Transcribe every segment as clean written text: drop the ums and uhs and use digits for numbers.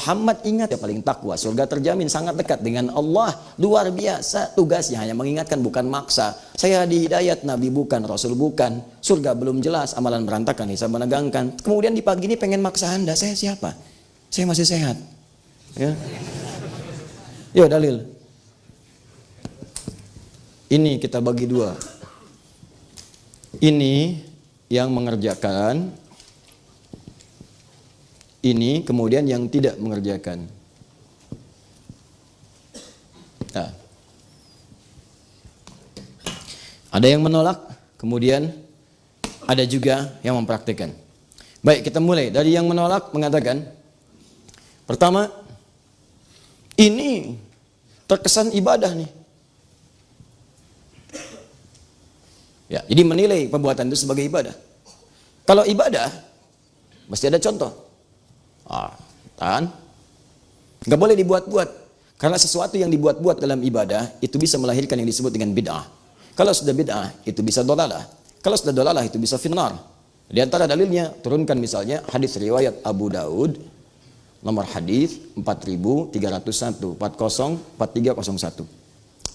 Muhammad ingat yang paling takwa, surga terjamin, sangat dekat dengan Allah, luar biasa. Tugasnya hanya mengingatkan, bukan maksa. Saya di hidayat, Nabi bukan, Rasul bukan, surga belum jelas, amalan berantakan, hisab menegangkan. Kemudian di pagi ini pengen maksa Anda, saya siapa? Saya masih sehat. Ya. Yo dalil. Ini kita bagi dua. Ini yang mengerjakan, ini kemudian yang tidak mengerjakan. Nah. Ada yang menolak, kemudian ada juga yang mempraktikkan. Baik, kita mulai dari yang menolak mengatakan, pertama, ini terkesan ibadah nih. Ya, jadi menilai perbuatan itu sebagai ibadah. Kalau ibadah, mesti ada contoh. Nggak boleh dibuat-buat. Karena sesuatu yang dibuat-buat dalam ibadah, itu bisa melahirkan yang disebut dengan bid'ah. Kalau sudah bid'ah, itu bisa dolalah. Kalau sudah dolalah, itu bisa finnar. Di antara dalilnya, turunkan misalnya hadis riwayat Abu Daud, nomor hadis 4301, 4301.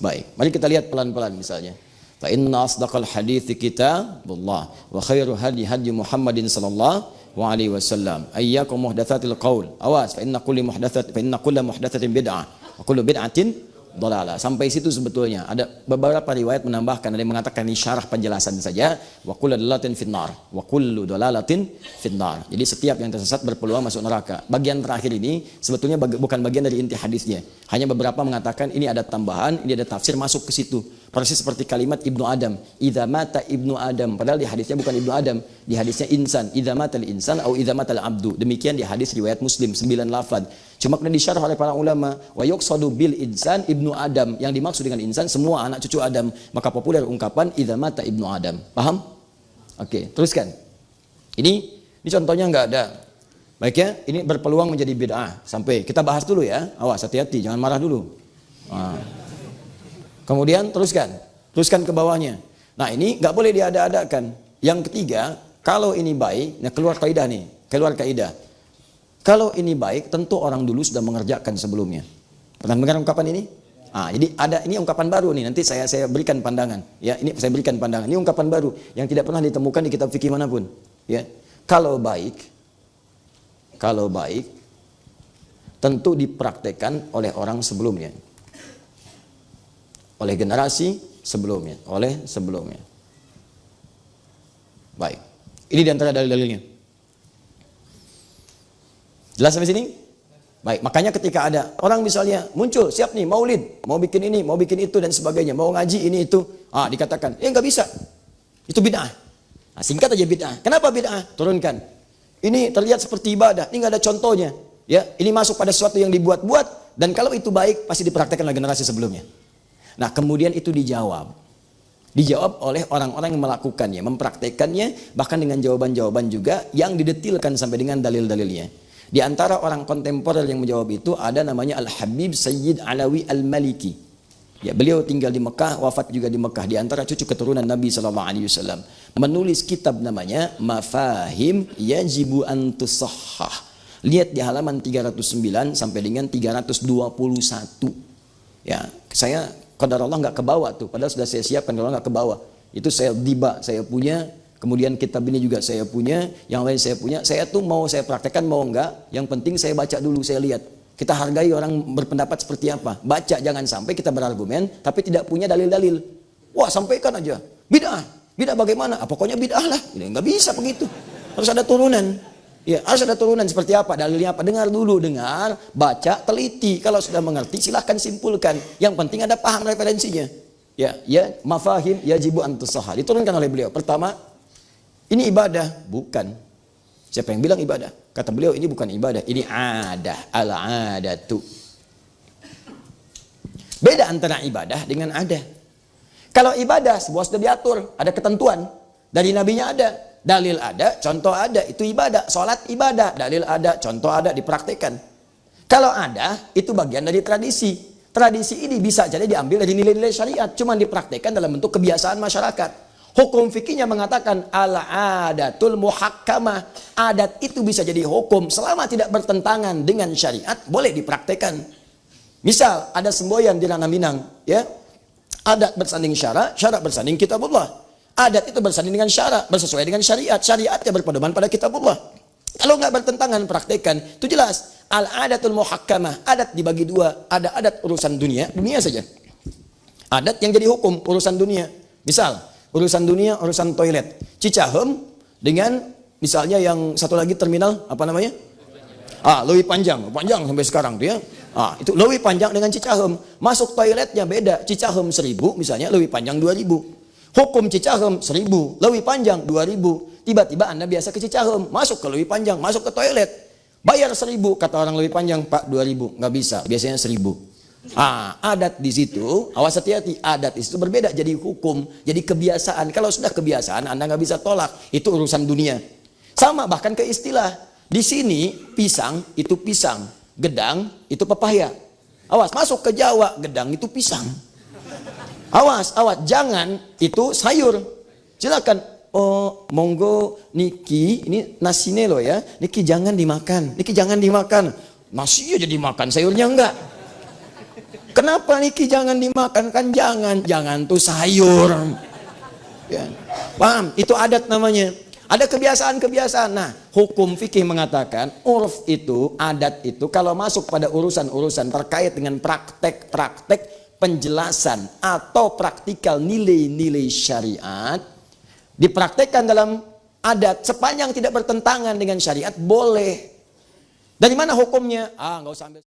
Baik, mari kita lihat pelan-pelan misalnya. Fa inna asdaqal hadithi kitabullah wa khairu hadi hadi Muhammadin sallallahu alaihi wasallam. Ayyakum muhdatsatil qaul. Awas, fa inna kulla muhdatsatin bid'ah wa kullu bid'atin dhalalah. Sampai situ sebetulnya. Ada beberapa riwayat menambahkan, ada yang mengatakan ini syarah penjelasan saja, wa kullu dhalalatin finnar, wa kullu dhalalatin finnar. Jadi setiap yang tersesat berpeluang masuk neraka. Bagian terakhir ini sebetulnya bukan bagian dari inti hadisnya. Hanya beberapa mengatakan ini ada tambahan, ini ada tafsir masuk ke situ. Persis seperti kalimat Ibnu Adam, idza mata Ibnu Adam, padahal di hadisnya bukan Ibnu Adam, di hadisnya insan, idza matal insan atau idza matal abdu. Demikian di hadis riwayat Muslim 9 lafaz. Cuma kemudian disyarah oleh para ulama, wa yuqsadu bil insan Ibnu Adam, yang dimaksud dengan insan semua anak cucu Adam. Maka populer ungkapan idza mata Ibnu Adam. Paham? Oke, teruskan. Ini contohnya enggak ada. Baik ya, ini berpeluang menjadi bid'ah. Sampai kita bahas dulu ya. Awas, hati-hati, jangan marah dulu. Kemudian teruskan ke bawahnya. Nah ini nggak boleh diada-adakan. Yang ketiga, kalau ini baik, nah keluar kaidah. Kalau ini baik, tentu orang dulu sudah mengerjakan sebelumnya. Pernah dengar ungkapan ini? Jadi ada ini ungkapan baru nih. Nanti saya berikan pandangan. Ya, ini saya berikan pandangan. Ini ungkapan baru yang tidak pernah ditemukan di kitab fikih manapun. Ya, kalau baik, tentu dipraktekkan oleh orang sebelumnya. Oleh generasi sebelumnya, Baik, ini diantara dalil-dalilnya. Jelas sampai sini? Baik, makanya ketika ada orang misalnya muncul, siap nih maulid, mau bikin ini, mau bikin itu dan sebagainya, mau ngaji ini itu, dikatakan, nggak bisa, itu bid'ah. Singkat aja bid'ah. Kenapa bid'ah? Turunkan. Ini terlihat seperti ibadah, ini nggak ada contohnya. Ya, ini masuk pada sesuatu yang dibuat-buat, dan kalau itu baik pasti dipraktekkan oleh generasi sebelumnya. Nah kemudian itu dijawab oleh orang-orang yang melakukannya, mempraktekannya, bahkan dengan jawaban-jawaban juga yang didetilkan sampai dengan dalil-dalilnya. Di antara orang kontemporer yang menjawab itu ada namanya Al-Habib Sayyid Alawi Al-Maliki. Ya, beliau tinggal di Mekah, wafat juga di Mekah, di antara cucu keturunan Nabi SAW. Menulis kitab namanya Mafahim Yajibu an Tusahhah. Lihat di halaman 309 sampai dengan 321. Ya, saya qadar Allah nggak ke bawah tuh, padahal sudah saya siapkan, kalau nggak ke bawah. Itu saya punya, kemudian kitab ini juga saya punya, yang lain saya punya. Saya tuh mau saya praktekkan mau enggak, yang penting saya baca dulu, saya lihat. Kita hargai orang berpendapat seperti apa. Baca, jangan sampai kita berargumen tapi tidak punya dalil-dalil. Wah, sampaikan aja. Bid'ah bagaimana? Pokoknya bid'ah lah. Nggak bisa begitu. Harus ada turunan. Ya, harus ada turunan seperti apa, dalilnya apa. Dengar dulu, baca, teliti. Kalau sudah mengerti silahkan simpulkan. Yang penting ada paham referensinya. Ya, mafahim yajibu an tusahhah. Diturunkan oleh beliau. Pertama, ini ibadah, bukan. Siapa yang bilang ibadah? Kata beliau ini bukan ibadah, ini adah, al-adatu. Beda antara ibadah dengan adah. Kalau ibadah sebuah sudah diatur, ada ketentuan. Dari nabinya ada, dalil ada, contoh ada, itu ibadah. Salat ibadah, dalil ada, contoh ada, dipraktekkan. Kalau ada, itu bagian dari tradisi. Tradisi ini bisa jadi diambil dari nilai-nilai syariat, cuma dipraktekkan dalam bentuk kebiasaan masyarakat. Hukum fikihnya mengatakan al-adatul muhakkamah. Adat itu bisa jadi hukum selama tidak bertentangan dengan syariat, boleh dipraktekkan. Misal ada semboyan di Ranah Minang, ya. Adat bersanding syarak, syarak bersanding kitabullah. Adat itu bersanding dengan syarak, bersesuaian dengan syariat. Syariatnya berpedoman pada kitabullah. Kalau nggak bertentangan, praktekkan. Itu jelas. Al-adatul muhakkamah. Adat dibagi dua. Ada adat urusan dunia saja. Adat yang jadi hukum, urusan dunia. Misal, urusan dunia, urusan toilet. Cicahem dengan misalnya yang satu lagi terminal, apa namanya? Leuwih Panjang sampai sekarang tuh ya. Itu Leuwih Panjang dengan Cicahem. Masuk toiletnya beda. Cicahem 1.000 misalnya, Leuwih Panjang 2.000. Hukum Cicahem 1.000, Leuwih Panjang 2.000. Tiba-tiba Anda biasa ke Cicahem, masuk ke Leuwih Panjang, masuk ke toilet. Bayar 1.000, kata orang Leuwih Panjang, Pak 2.000. Nggak bisa, biasanya 1.000. Adat di situ, awas hati-hati, adat itu berbeda jadi hukum, jadi kebiasaan. Kalau sudah kebiasaan, Anda nggak bisa tolak. Itu urusan dunia. Sama bahkan ke istilah. Di sini pisang itu pisang, gedang itu pepaya. Awas, masuk ke Jawa, gedang itu pisang. Awas, jangan itu sayur. Silakan. Oh, monggo niki, ini nasinya loh ya. Niki jangan dimakan. Nasinya jadi makan, sayurnya enggak. Kenapa niki jangan dimakan? Kan jangan tuh sayur. Ya. Paham? Itu adat namanya. Ada kebiasaan-kebiasaan. Nah, hukum fikih mengatakan urf itu, adat itu kalau masuk pada urusan-urusan terkait dengan praktek-praktek penjelasan atau praktikal nilai-nilai syariat, dipraktekkan dalam adat sepanjang tidak bertentangan dengan syariat, boleh. Dari mana hukumnya? Nggak usah ambil